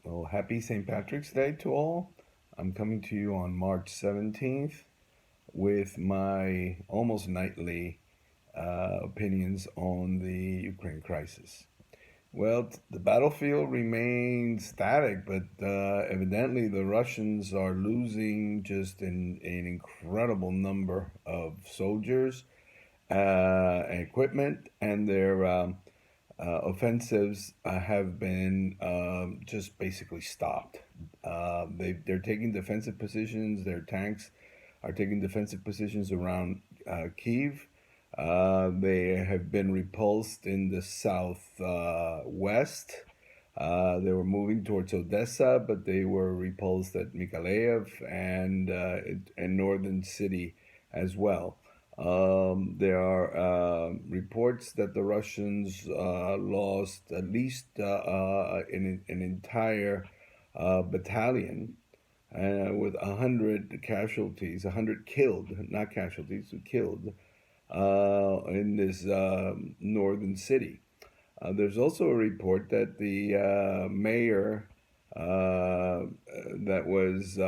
Well, happy St. Patrick's Day to all. I'm coming to you on March 17th with my almost nightly opinions on the Ukraine crisis. Well, the battlefield remains static, but evidently the Russians are losing just an incredible number of soldiers and equipment, and their offensives have been just basically stopped. They're taking defensive positions. Their tanks are taking defensive positions around Kiev. They have been repulsed in the southwest. They were moving towards Odessa, but they were repulsed at Mykolaiv and northern city as well. There are reports that the Russians lost at least an entire battalion with 100 casualties, 100 killed, not casualties, killed in this northern city. There's also a report that the mayor that was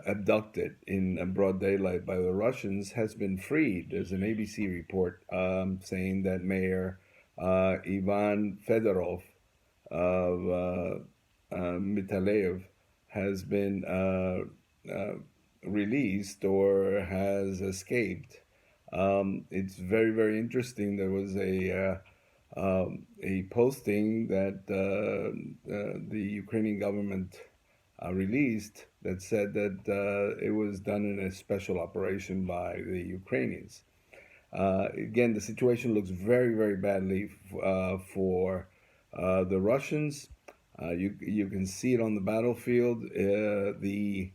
abducted in broad daylight by the Russians has been freed. There's an ABC report saying that Mayor Ivan Fedorov of Mykolaiv has been released or has escaped. It's very, very interesting. There was a posting that the Ukrainian government released that said that it was done in a special operation by the Ukrainians. Again, the situation looks very, very badly for the Russians. You can see it on the battlefield. The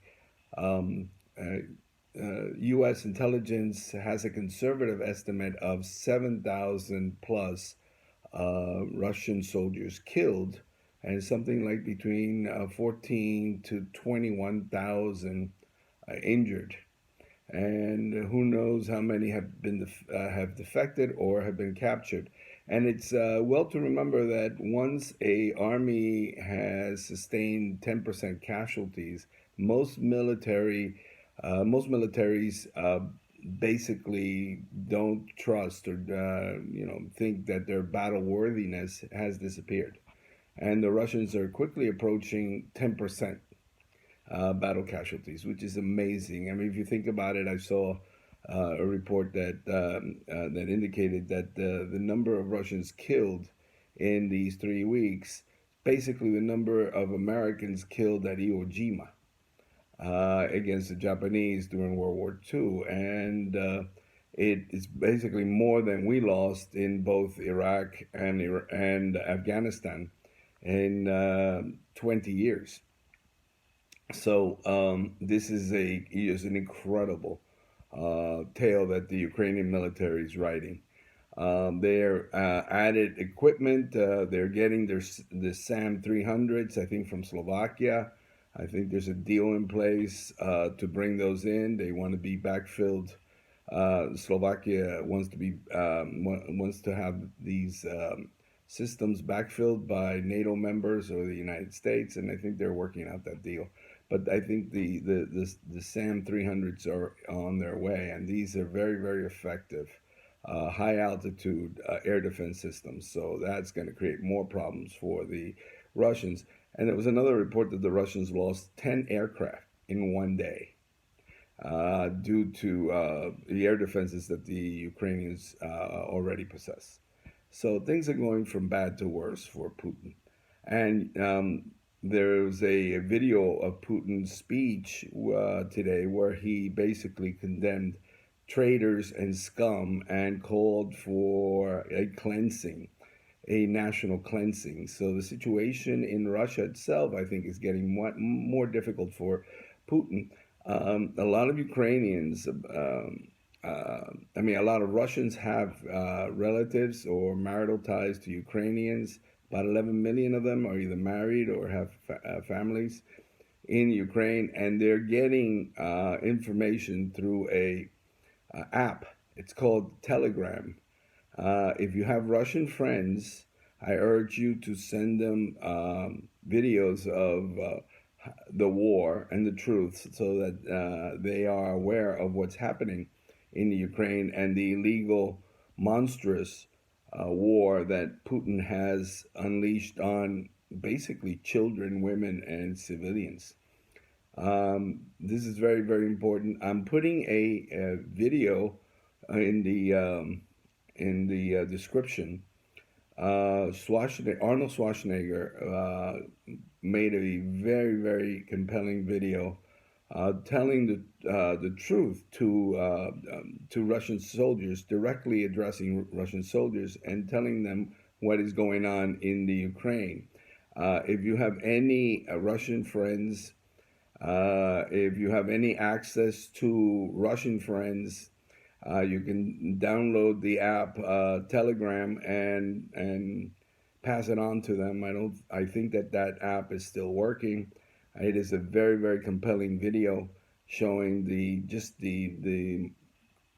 U.S. intelligence has a conservative estimate of 7,000 plus Russian soldiers killed, and something like between 14 to 21,000 injured. And who knows how many have defected or have been captured. And it's well to remember that once a army has sustained 10% casualties, most militaries basically don't trust or think that their battle worthiness has disappeared, and the Russians are quickly approaching 10% battle casualties, which is amazing. I mean, if you think about it, I saw a report that indicated that the number of Russians killed in these 3 weeks, basically the number of Americans killed at Iwo Jima against the Japanese during World War II, and it is basically more than we lost in both Iraq and Afghanistan in 20 years. So this is an incredible tale that the Ukrainian military is writing. They're added equipment. They're getting the SAM 300s, I think, from Slovakia. I think there's a deal in place to bring those in. They want to be backfilled. Slovakia wants to have these systems backfilled by NATO members or the United States, and I think they're working out that deal. But I think the SAM 300s are on their way, and these are very, very effective high altitude air defense systems. So that's going to create more problems for the Russians. And there was another report that the Russians lost 10 aircraft in one day due to the air defenses that the Ukrainians already possess. So things are going from bad to worse for Putin. And there's a video of Putin's speech today where he basically condemned traitors and scum and called for a cleansing, a national cleansing. So the situation in Russia itself, I think, is getting more difficult for Putin. A lot of Ukrainians, a lot of Russians have relatives or marital ties to Ukrainians. About 11 million of them are either married or have families in Ukraine, and they're getting information through a app. It's called Telegram. If you have Russian friends, I urge you to send them videos of the war and the truth so that they are aware of what's happening in the Ukraine and the illegal, monstrous war that Putin has unleashed on basically children, women, and civilians. This is very, very important. I'm putting a video in the description. Arnold Schwarzenegger made a very, very compelling video telling the truth to Russian soldiers, directly addressing Russian soldiers and telling them what is going on in the Ukraine. If you have any Russian friends, if you have any access to Russian friends, you can download the app Telegram and pass it on to them. I think that app is still working. It is a very, very compelling video showing the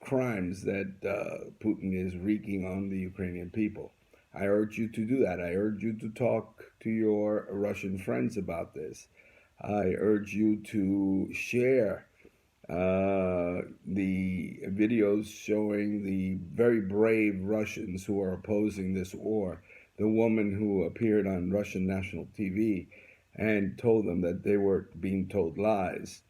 crimes that Putin is wreaking on the Ukrainian people. I urge you to do that. I urge you to talk to your Russian friends about this. I urge you to share the videos showing the very brave Russians who are opposing this war. The woman who appeared on Russian national TV and told them that they were being told lies.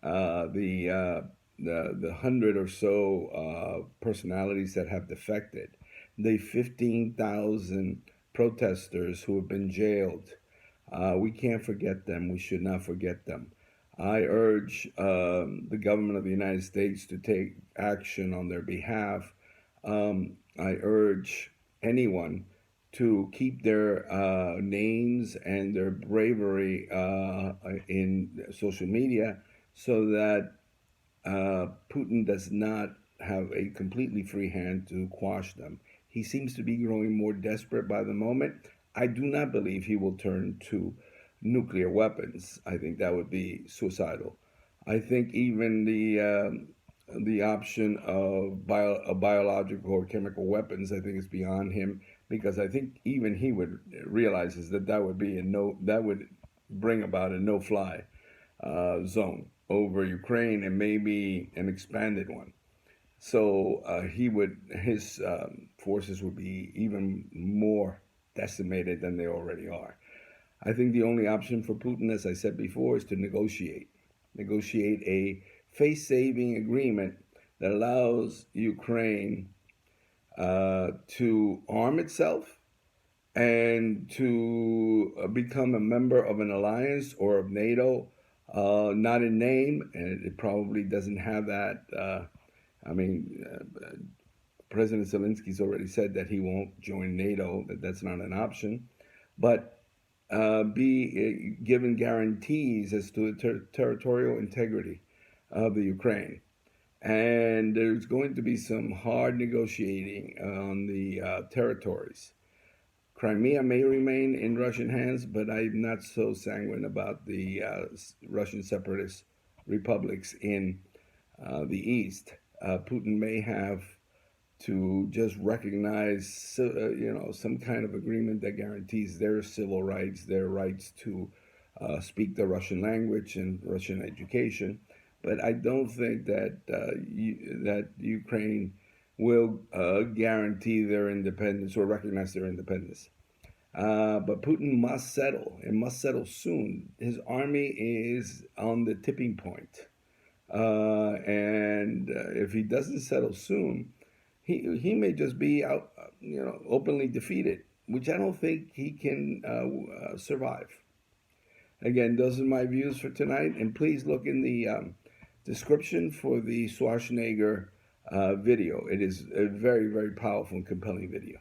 The 100 or so personalities that have defected. The 15,000 protesters who have been jailed. We can't forget them. We should not forget them. I urge the government of the United States to take action on their behalf. I urge anyone to keep their names and their bravery in social media so that Putin does not have a completely free hand to quash them. He seems to be growing more desperate by the moment. I do not believe he will turn to nuclear weapons. I think that would be suicidal. I think even the option of biological or chemical weapons, I think is beyond him, because I think even he would realizes that that would bring about a no-fly zone over Ukraine and maybe an expanded one. So his forces would be even more decimated than they already are. I think the only option for Putin, as I said before, is to negotiate a face-saving agreement that allows Ukraine to arm itself and to become a member of an alliance or of NATO, not in name, and it probably doesn't have that. President Zelensky's already said that he won't join NATO, that's not an option, but be given guarantees as to the territorial integrity of the Ukraine. And there's going to be some hard negotiating on the territories. Crimea may remain in Russian hands, but I'm not so sanguine about the Russian separatist republics in the east. Putin may have to just recognize, some kind of agreement that guarantees their civil rights, their rights to speak the Russian language and Russian education. But I don't think that that Ukraine will guarantee their independence or recognize their independence. But Putin must settle, and must settle soon. His army is on the tipping point. And if he doesn't settle soon, he may just be out, openly defeated, which I don't think he can survive. Again, those are my views for tonight, and please look in the description for the Schwarzenegger video. It is a very, very powerful and compelling video.